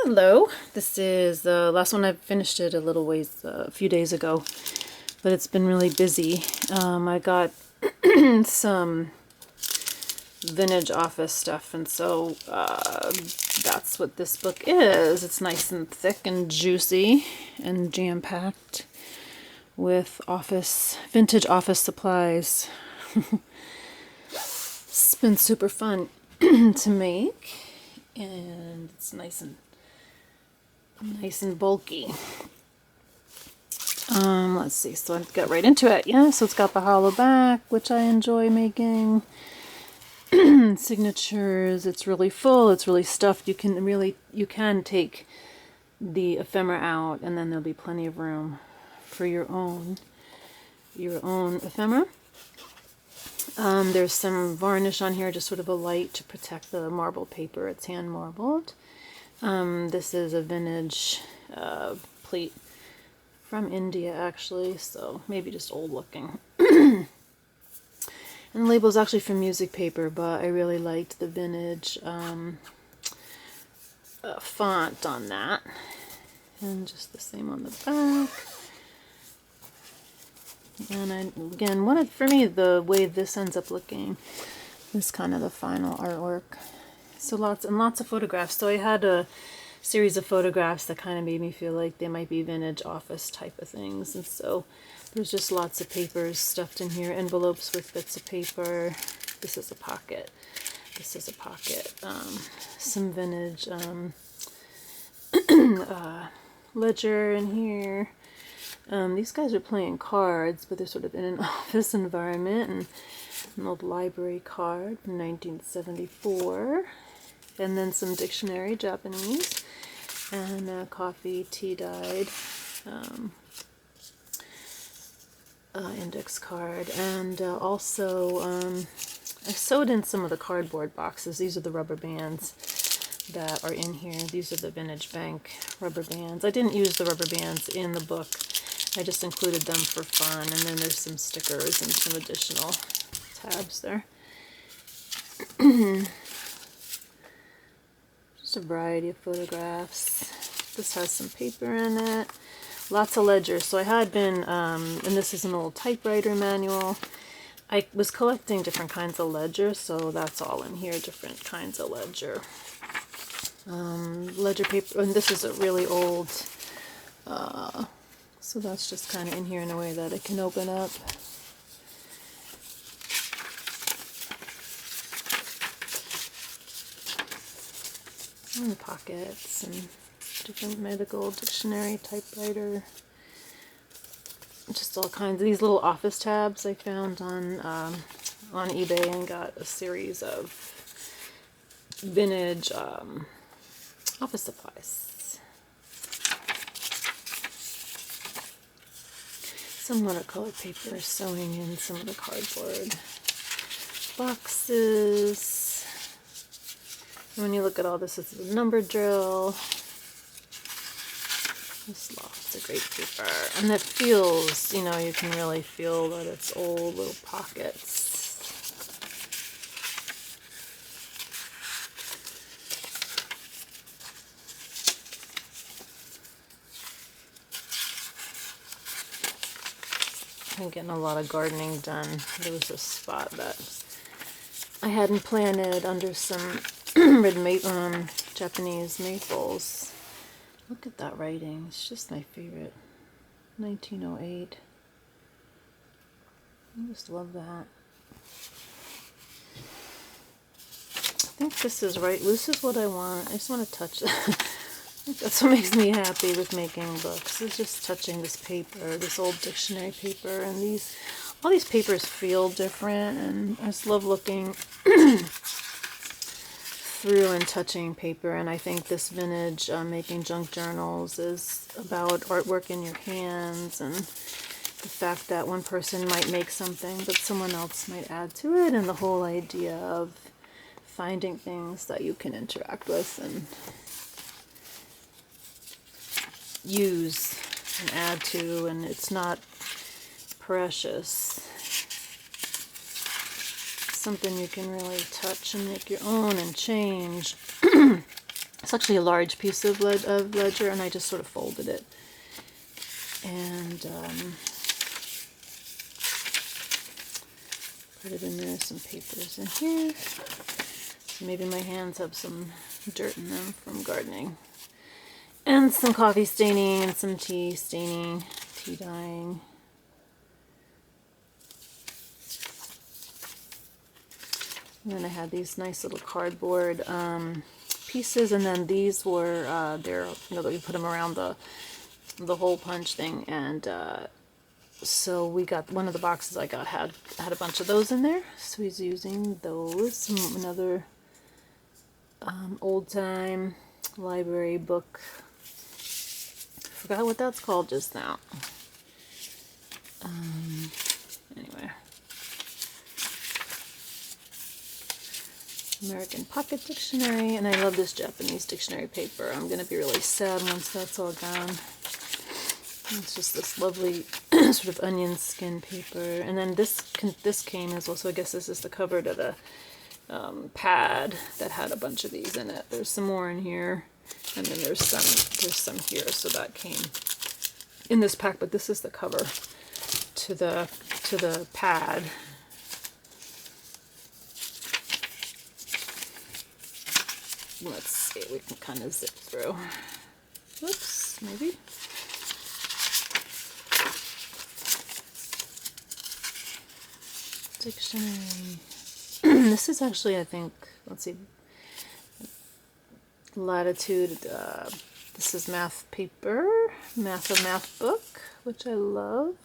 Hello, this is the last one. I finished it a few days ago, but it's been really busy. I got some vintage office stuff, and so that's what this book is. It's nice and thick and juicy and jam-packed with vintage office supplies. It's been super fun to make, and it's nice and bulky. Let's see, so I've got right into it. Yeah, so it's got the hollow back, which I enjoy making. Signatures, it's really full, it's really stuffed. You can take the ephemera out, and then there'll be plenty of room for your own ephemera. There's some varnish on here, just sort of a light to protect the marbled paper. It's hand marbled. This is a vintage plate from India, actually, so maybe just old looking. And the label is actually from music paper, but I really liked the vintage font on that. And just the same on the back. And again, for me, the way this ends up looking is kind of the final artwork. So lots of photographs. So I had a series of photographs that kind of made me feel like they might be vintage office type of things. And so there's just lots of papers stuffed in here, envelopes with bits of paper. This is a pocket. This is a pocket. Some vintage ledger in here. These guys are playing cards, but they're sort of in an office environment. And an old library card from 1974. And then some dictionary, Japanese, and coffee, tea dyed index card. And also I sewed in some of the cardboard boxes. These are the rubber bands that are in here. These are the Vintage Bank rubber bands. I didn't use the rubber bands in the book. I just included them for fun. And then there's some stickers and some additional tabs there. Just a variety of photographs. This has some paper in it. Lots of ledgers. So I had been, and this is an old typewriter manual. I was collecting different kinds of ledger, so that's all in here, different kinds of ledger. Ledger paper, and this is a really old, so that's just kind of in here in a way that it can open up. And pockets and different medical dictionary, typewriter, just all kinds of these little office tabs I found on eBay, and got a series of vintage office supplies. Some watercolor paper, sewing in some of the cardboard boxes. When you look at all this, it's a number drill. This lots of great paper. And it feels, you can really feel that it's old, little pockets. I'm getting a lot of gardening done. There was a spot that I hadn't planted under some Japanese maples. Look at that writing. It's just my favorite. 1908. I just love that. I think this is right. This is what I want. I just want to touch it. I think that's what makes me happy with making books. Is just touching this paper, this old dictionary paper, and all these papers feel different, and I just love looking through and touching paper. And I think this vintage making junk journals is about artwork in your hands, and the fact that one person might make something but someone else might add to it, and the whole idea of finding things that you can interact with and use and add to, and it's not precious. Something you can really touch and make your own and change. It's actually a large piece of ledger, and I just sort of folded it. And put it in there, some papers in here. So maybe my hands have some dirt in them from gardening. And some coffee staining and some tea staining, tea dyeing. And then I had these nice little cardboard pieces, and then these were they're, you know, that you put them around the hole punch thing, and so we got one of the boxes I got had a bunch of those in there, so he's using those. Another old time library book. Forgot what that's called just now. Anyway, American Pocket Dictionary, and I love this Japanese dictionary paper. I'm gonna be really sad once that's all gone. It's just this lovely sort of onion skin paper. And then this came as well, so I guess this is the cover to the pad that had a bunch of these in it. There's some more in here, and then there's some here, so that came in this pack, but this is the cover to the pad. Let's see, we can kind of zip through. Whoops, maybe. Dictionary. This is actually, I think, let's see, Latitude. This is math paper, math book, which I love.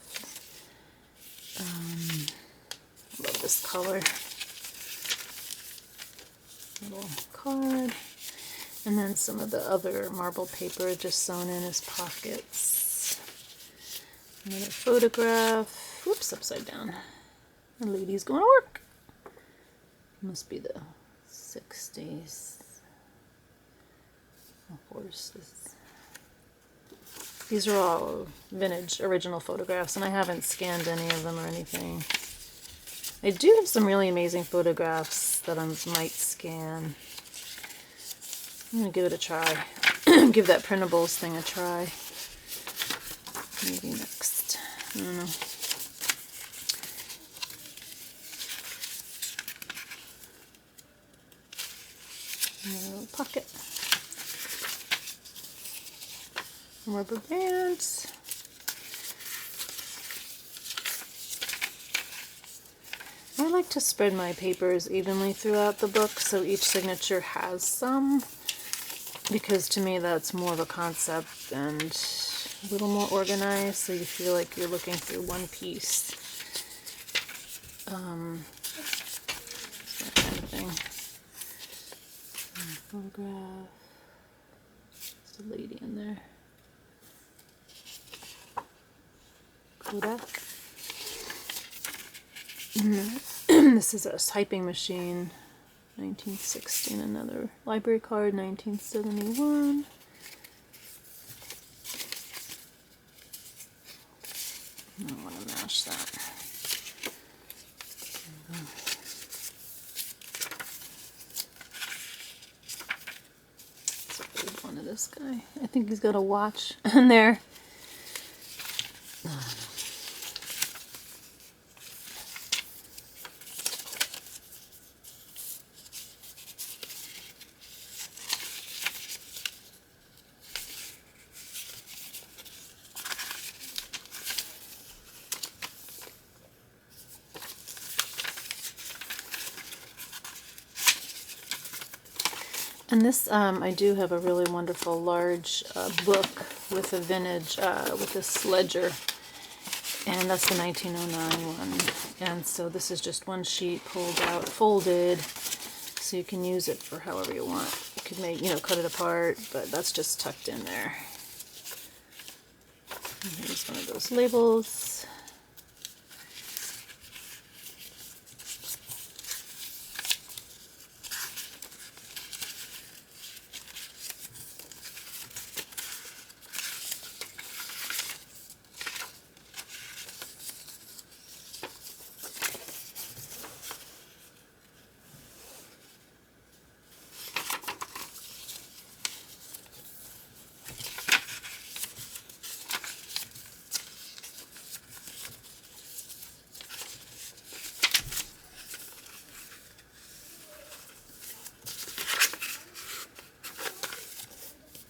Love this color. Little card, and then some of the other marble paper just sewn in as pockets. Another photograph. Whoops, upside down. The lady's going to work. Must be the 60s. Horses. These are all vintage original photographs, and I haven't scanned any of them or anything. I do have some really amazing photographs that I might scan. I'm going to give it a try. Give that printables thing a try. Maybe next. I don't know. Little pocket. Rubber bands. I like to spread my papers evenly throughout the book, so each signature has some, because to me that's more of a concept and a little more organized, so you feel like you're looking through one piece. That kind of thing. Photograph. There's a lady in there. Kodak. This is a typing machine, 1916. Another library card, 1971. I don't want to mash that. It's a big one of this guy. I think he's got a watch in there. And this, I do have a really wonderful large book with a vintage, with this ledger, and that's the 1909 one. And so this is just one sheet pulled out, folded, so you can use it for however you want. You could make, you know, cut it apart, but that's just tucked in there. And here's one of those labels.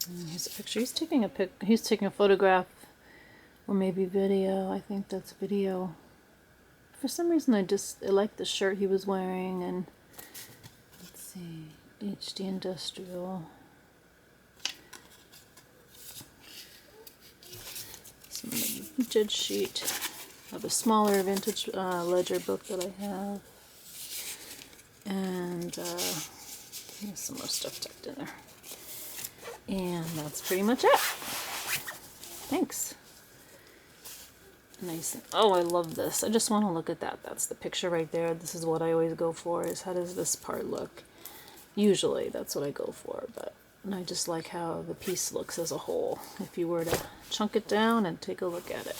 And here's a picture. He's taking a photograph, or maybe video. I think that's video. For some reason, I like the shirt he was wearing. And let's see, HD Industrial. Some of the vintage sheet of a smaller vintage ledger book that I have. And here's some more stuff tucked in there. And that's pretty much it. Thanks. Nice. Oh, I love this. I just want to look at that. That's the picture right there. This is what I always go for, is how does this part look? Usually that's what I go for, but I just like how the piece looks as a whole, if you were to chunk it down and take a look at it.